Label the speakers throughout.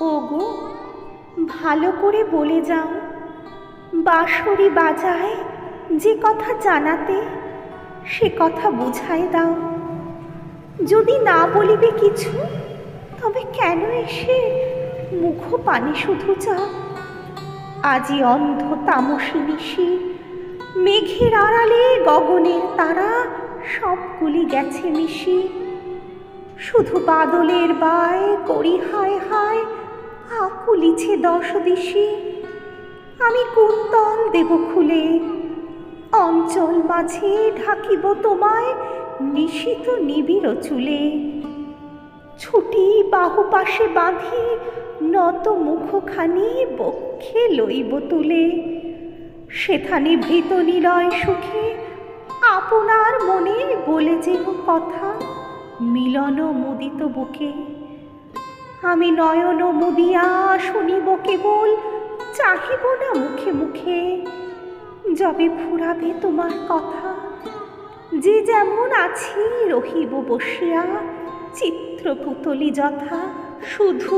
Speaker 1: ওগো, ভালো করে বলে যাও, বাঁশরি বাজায় যে কথা জানাতে সে কথা বুঝায় দাও। যদি না বলিবে কিছু, তবে কেন এসে মুখ পানে শুধু চাও? আজি অন্ধ তামসী নিশি, মেঘের আড়ালে গগনের তারা সবগুলি গেছে মিশি। শুধু বাদলের বায় করি হায় হায়, আকুলিছে দশ দিশি। আমি কুন্তল দেব খুলে, অঞ্চল মাঝে ঢাকিব তোমায় নিশীত নিবিড় চুলে। ছুটি বাহু পাশে বাঁধি, নত মুখখানি বক্ষে লইব তুলে। সেথানে ভীত নিলয় সুখে আপনার মনে বলে যেব কথা, মিলন মুদিত বুকে। আমি নয়ন মুদিয়া শুনিব কেবল, চাহিব না মুখে মুখে। যবে ফুরাবে তোমার কথা, যে যেমন আছি রহিব বসিয়া চিত্রপুতলি যথা। শুধু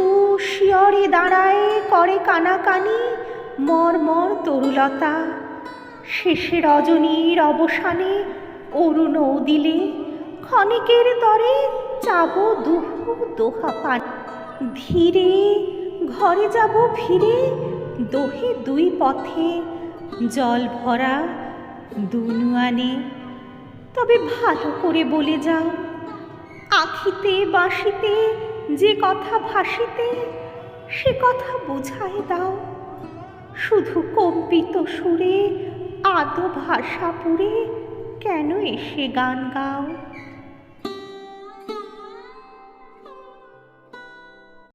Speaker 1: শিয়রে দাঁড়ায় করে কানাকানি মর্মর তরুলতা। শেষে রজনীর অবসানে অরুণ দিলে, ক্ষণিকের তরে যাব দুহু দোহা পান। ধীরে ঘরে যাব ফিরে, দোহে দুই পথে জল ভরা দুনুয়ানে। তবে ভালো করে বলে যাও, আখিতে বাঁশিতে যে কথা ভাসিতে সে কথা বুঝায় দাও। শুধু কম্পিত সুরে আদো ভাষা পুরে কেন এসে গান গাও?